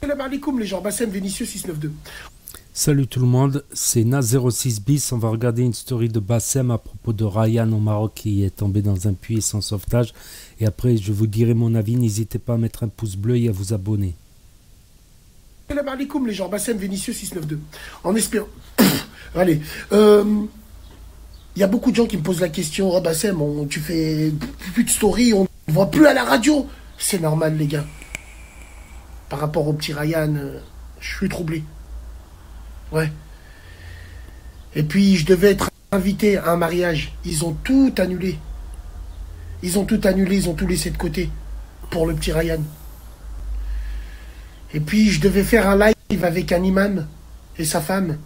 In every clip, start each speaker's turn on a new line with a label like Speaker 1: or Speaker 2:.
Speaker 1: Salam alaikum les gens, Bassem Vénitieux 692.
Speaker 2: Salut tout le monde, c'est Na06 bis. On va regarder une story de Bassem à propos de Ryan au Maroc qui est tombé dans un puits sans sauvetage. Et après, je vous dirai mon avis. N'hésitez pas à mettre un pouce bleu et à vous abonner.
Speaker 1: Salam alaikum les gens, Bassem Vénitieux 692. En espérant. Allez. Il y a beaucoup de gens qui me posent la question, oh Bassem, tu fais plus de story, on ne voit plus à la radio. C'est normal les gars. Par rapport au petit Ryan, je suis troublé. Ouais. Et puis je devais être invité à un mariage. Ils ont tout annulé. Ils ont tout annulé, ils ont tout laissé de côté pour le petit Ryan. Et puis je devais faire un live avec un imam et sa femme.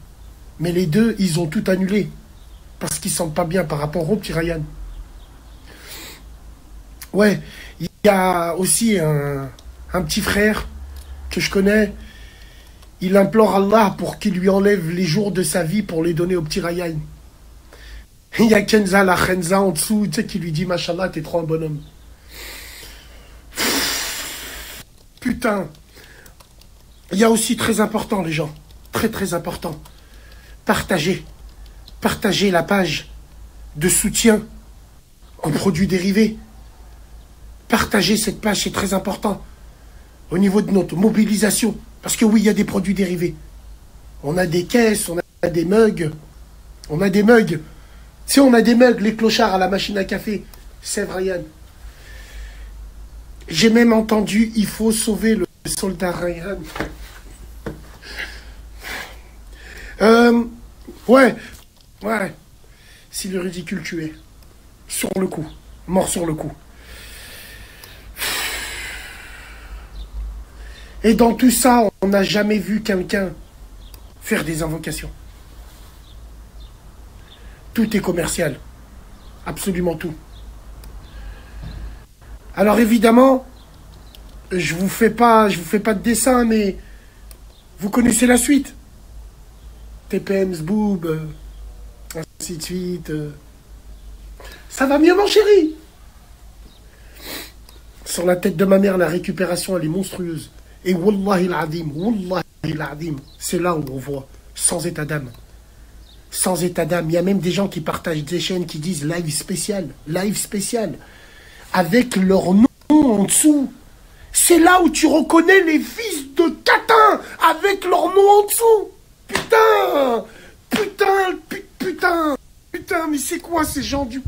Speaker 1: Mais les deux, ils ont tout annulé. Parce qu'ils ne sentent pas bien par rapport au petit Ryan. Ouais, il y a aussi un petit frère que je connais. Il implore Allah pour qu'il lui enlève les jours de sa vie pour les donner au petit Ryan. Il y a Kenza, la Khenza en dessous, tu sais, qui lui dit, Machallah, t'es trop un bonhomme. Putain. Il y a aussi très important, les gens. Très, très important. Partagez. Partagez la page de soutien en produits dérivés. Partagez cette page, c'est très important. Au niveau de notre mobilisation. Parce que oui, il y a des produits dérivés. On a des caisses, on a des mugs. On a des mugs. Si on a des mugs, les clochards à la machine à café. C'est Ryan. J'ai même entendu, il faut sauver le soldat Ryan. Ouais. Si le ridicule tuait. Sur le coup. Mort sur le coup. Et dans tout ça, on n'a jamais vu quelqu'un faire des invocations. Tout est commercial. Absolument tout. Alors évidemment, je vous fais pas de dessin, mais vous connaissez la suite. TPM, Zboob, ainsi de suite. Ça va mieux, mon chéri. Sur la tête de ma mère, la récupération, elle est monstrueuse. Et wallahi l'azim, c'est là où on voit, sans état d'âme. Sans état d'âme. Il y a même des gens qui partagent des chaînes qui disent live spécial, avec leur nom en dessous. C'est là où tu reconnais les fils de Catin, avec leur nom en dessous. Putain, mais c'est quoi ces gens du...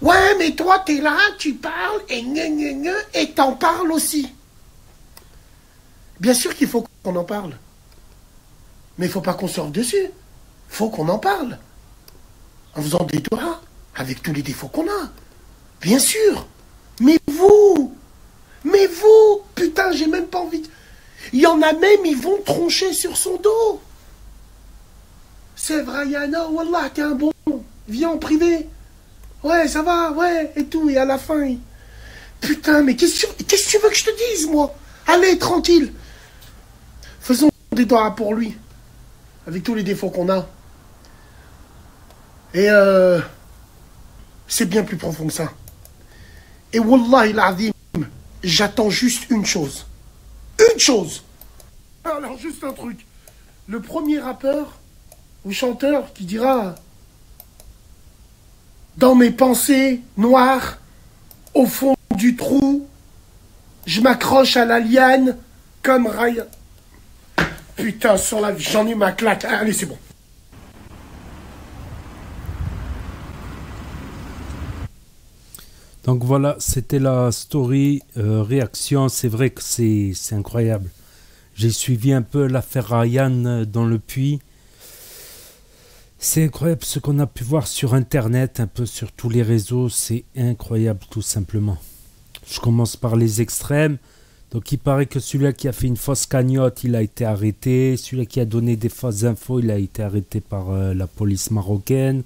Speaker 1: Ouais, mais toi, t'es là, tu parles, et t'en parles aussi. Bien sûr qu'il faut qu'on en parle. Mais il ne faut pas qu'on sorte dessus. Il faut qu'on en parle. En faisant des doigts, avec tous les défauts qu'on a. Bien sûr. Mais vous, putain, j'ai même pas envie. Il y en a même, ils vont troncher sur son dos. C'est vrai, Yana, wallah, t'es un bon. Viens en privé. Ouais, ça va, ouais, et tout. Et à la fin, putain, mais qu'est-ce que tu veux que je te dise, moi? Allez, tranquille. Faisons des doigts pour lui. Avec tous les défauts qu'on a. Et c'est bien plus profond que ça. Et wallahi l'azim, j'attends juste une chose. Une chose. Alors juste un truc. Le premier rappeur ou chanteur qui dira dans mes pensées noires, au fond du trou, je m'accroche à la liane comme Ryan. Putain, sur la vie, j'en ai ma claque. Allez, c'est bon.
Speaker 2: Donc voilà, c'était la story réaction. C'est vrai que c'est incroyable. J'ai suivi un peu l'affaire Ryan dans le puits. C'est incroyable ce qu'on a pu voir sur Internet, un peu sur tous les réseaux. C'est incroyable tout simplement. Je commence par les extrêmes. Donc il paraît que celui-là qui a fait une fausse cagnotte, il a été arrêté. Celui-là qui a donné des fausses infos, il a été arrêté par la police marocaine.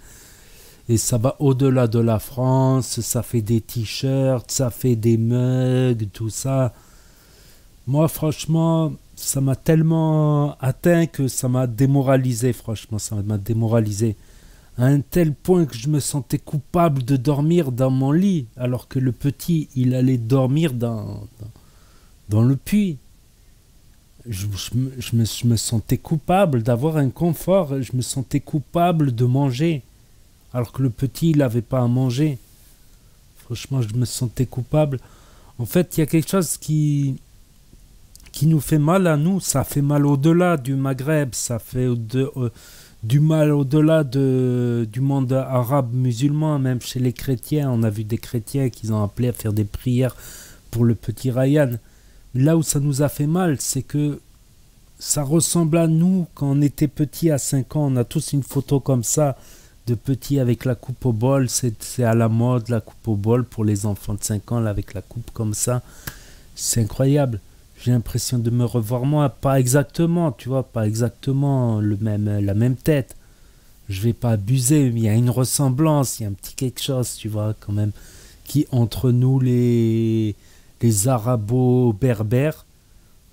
Speaker 2: Et ça va au-delà de la France, ça fait des t-shirts, ça fait des mugs, tout ça. Moi, franchement, ça m'a tellement atteint que ça m'a démoralisé, franchement, ça m'a démoralisé. À un tel point que je me sentais coupable de dormir dans mon lit, alors que le petit, il allait dormir dans le puits. je me sentais coupable d'avoir un confort, je me sentais coupable de manger, alors que le petit, il n'avait pas à manger. Franchement, je me sentais coupable. En fait, il y a quelque chose qui nous fait mal à nous, ça fait mal au-delà du Maghreb, ça fait du mal au-delà du monde arabe musulman, même chez les chrétiens. On a vu des chrétiens qui ont appelé à faire des prières pour le petit Ryan. Là où ça nous a fait mal, c'est que ça ressemble à nous quand on était petit à 5 ans. On a tous une photo comme ça, de petit avec la coupe au bol. C'est à la mode, la coupe au bol pour les enfants de 5 ans, là, avec la coupe comme ça. C'est incroyable. J'ai l'impression de me revoir moi, pas exactement, tu vois, pas exactement la même tête. Je vais pas abuser, mais il y a une ressemblance, il y a un petit quelque chose, tu vois, quand même, qui entre nous les arabo-berbères,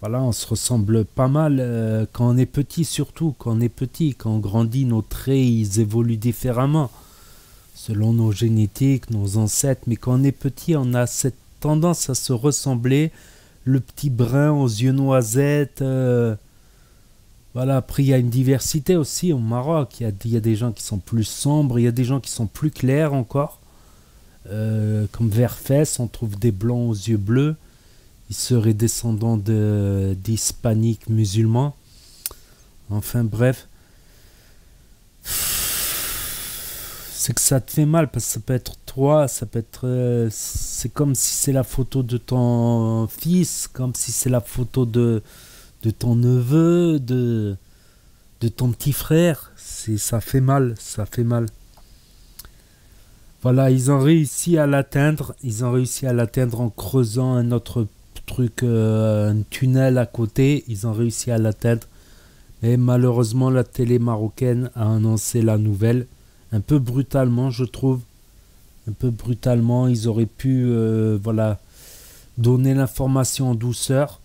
Speaker 2: voilà, on se ressemble pas mal quand on est petit, surtout quand on est petit, quand on grandit, nos traits ils évoluent différemment selon nos génétiques, nos ancêtres, mais quand on est petit, on a cette tendance à se ressembler. Le petit brun aux yeux noisettes. Voilà, après, il y a une diversité aussi au Maroc. Il y a des gens qui sont plus sombres, il y a des gens qui sont plus clairs encore. Comme Verfès, on trouve des blancs aux yeux bleus. Ils seraient descendants d'hispaniques musulmans. Enfin, bref. C'est que ça te fait mal parce que ça peut être toi, ça peut être c'est comme si c'est la photo de ton fils, comme si c'est la photo de ton neveu, de ton petit frère. Ça fait mal, ça fait mal. Voilà, ils ont réussi à l'atteindre, en creusant un autre truc, un tunnel à côté, ils ont réussi à l'atteindre. Mais malheureusement, la télé marocaine a annoncé la nouvelle. Un peu brutalement, je trouve. Un peu brutalement, ils auraient pu voilà, donner l'information en douceur.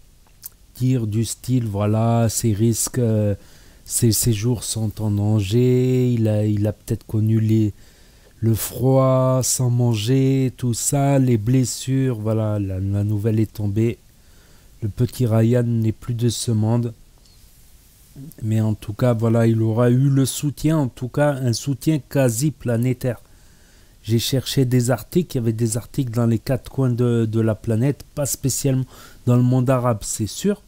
Speaker 2: Dire du style, voilà, ses risques, ses séjours sont en danger. Il a peut-être connu le froid sans manger, tout ça, les blessures. Voilà, la nouvelle est tombée. Le petit Ryan n'est plus de ce monde. Mais en tout cas, voilà, il aura eu le soutien, en tout cas un soutien quasi planétaire. J'ai cherché des articles, il y avait des articles dans les 4 coins de la planète, pas spécialement dans le monde arabe, c'est sûr.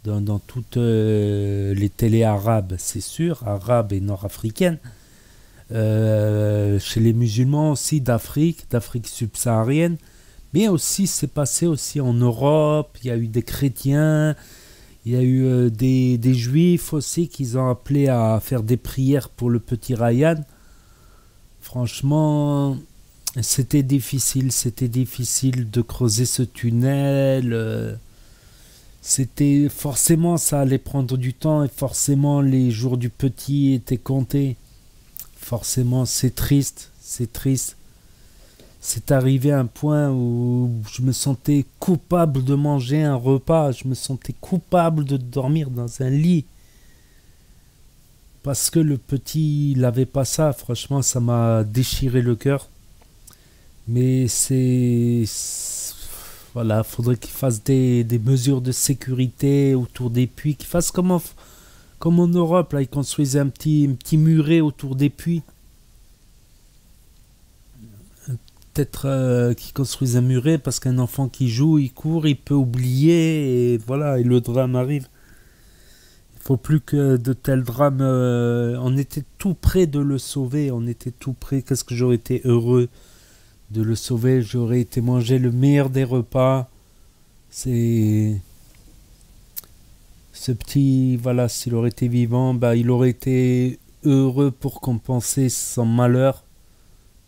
Speaker 2: Dans toutes les télés arabes, c'est sûr, arabes et nord-africaines. Chez les musulmans aussi d'Afrique subsaharienne. Mais aussi, c'est passé aussi en Europe, il y a eu des chrétiens. Il y a eu des juifs aussi qui ont appelé à faire des prières pour le petit Ryan. Franchement, c'était difficile de creuser ce tunnel. C'était forcément, ça allait prendre du temps et forcément les jours du petit étaient comptés. Forcément, c'est triste. C'est arrivé à un point où je me sentais coupable de manger un repas, je me sentais coupable de dormir dans un lit. Parce que le petit, il n'avait pas ça, franchement, ça m'a déchiré le cœur. Mais voilà, faudrait qu'il fasse des mesures de sécurité autour des puits, qu'il fasse comme en Europe, là, ils construisaient un petit muret autour des puits. Peut-être qu'ils construisent un muret parce qu'un enfant qui joue, il court, il peut oublier et voilà, et le drame arrive. Il faut plus que de tels drames. On était tout près de le sauver, on était tout près. Qu'est-ce que j'aurais été heureux de le sauver, j'aurais été manger le meilleur des repas. C'est ce petit, voilà, s'il aurait été vivant, bah, il aurait été heureux pour compenser son malheur.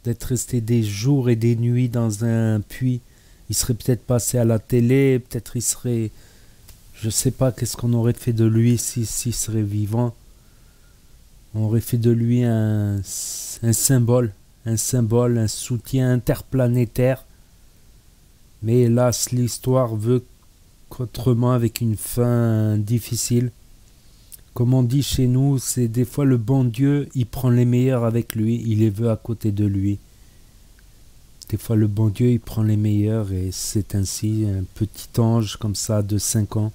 Speaker 2: D'être resté des jours et des nuits dans un puits. Il serait peut-être passé à la télé, peut-être il serait... Je sais pas qu'est-ce qu'on aurait fait de lui s'il serait vivant. On aurait fait de lui un symbole, un soutien interplanétaire. Mais hélas, l'histoire veut qu'autrement, avec une fin difficile. Comme on dit chez nous, c'est des fois le bon Dieu, il prend les meilleurs avec lui, il les veut à côté de lui. Des fois le bon Dieu, il prend les meilleurs et c'est ainsi un petit ange comme ça de 5 ans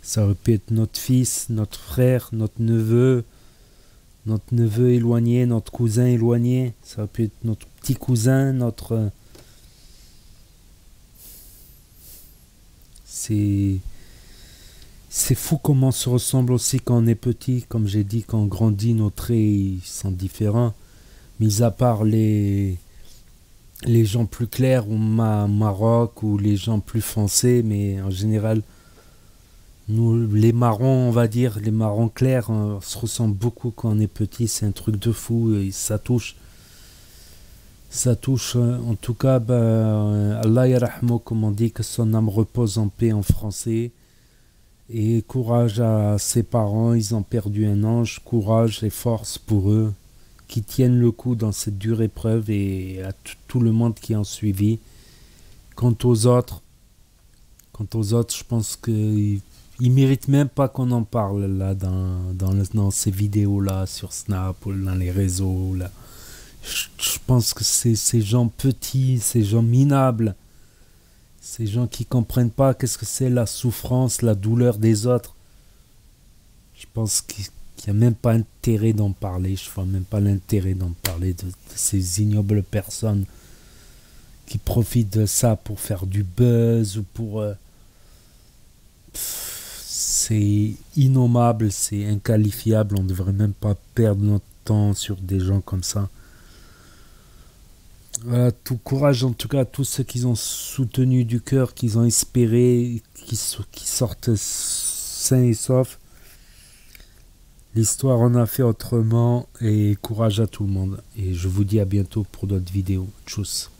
Speaker 2: Ça aurait pu être notre fils, notre frère, notre neveu éloigné, notre cousin éloigné. Ça aurait pu être notre petit cousin, notre... C'est fou comment on se ressemble aussi quand on est petit. Comme j'ai dit, quand on grandit, nos traits ils sont différents. Mis à part les gens plus clairs au Maroc ou les gens plus foncés, mais en général, nous, les marrons, on va dire, les marrons clairs, on se ressemble beaucoup quand on est petit. C'est un truc de fou et ça touche. Ça touche, en tout cas, Allah yarahmo, comme on dit, que son âme repose en paix en français. Et courage à ses parents, ils ont perdu un ange. Courage et force pour eux, qui tiennent le coup dans cette dure épreuve et à tout le monde qui en suivi. Quant aux autres, je pense qu'ils méritent même pas qu'on en parle là dans ces vidéos-là, sur Snap ou dans les réseaux, là. Je pense que c'est ces gens petits, ces gens minables, ces gens qui comprennent pas qu'est-ce que c'est la souffrance, la douleur des autres. Je pense qu'il n'y a même pas intérêt d'en parler. Je vois même pas l'intérêt d'en parler de ces ignobles personnes qui profitent de ça pour faire du buzz ou pour... c'est innommable, c'est inqualifiable. On ne devrait même pas perdre notre temps sur des gens comme ça. Voilà, tout courage en tout cas à tous ceux qui ont soutenu du cœur, qui ont espéré, qui sortent sains et saufs. L'histoire en a fait autrement et courage à tout le monde. Et je vous dis à bientôt pour d'autres vidéos. Tchuss.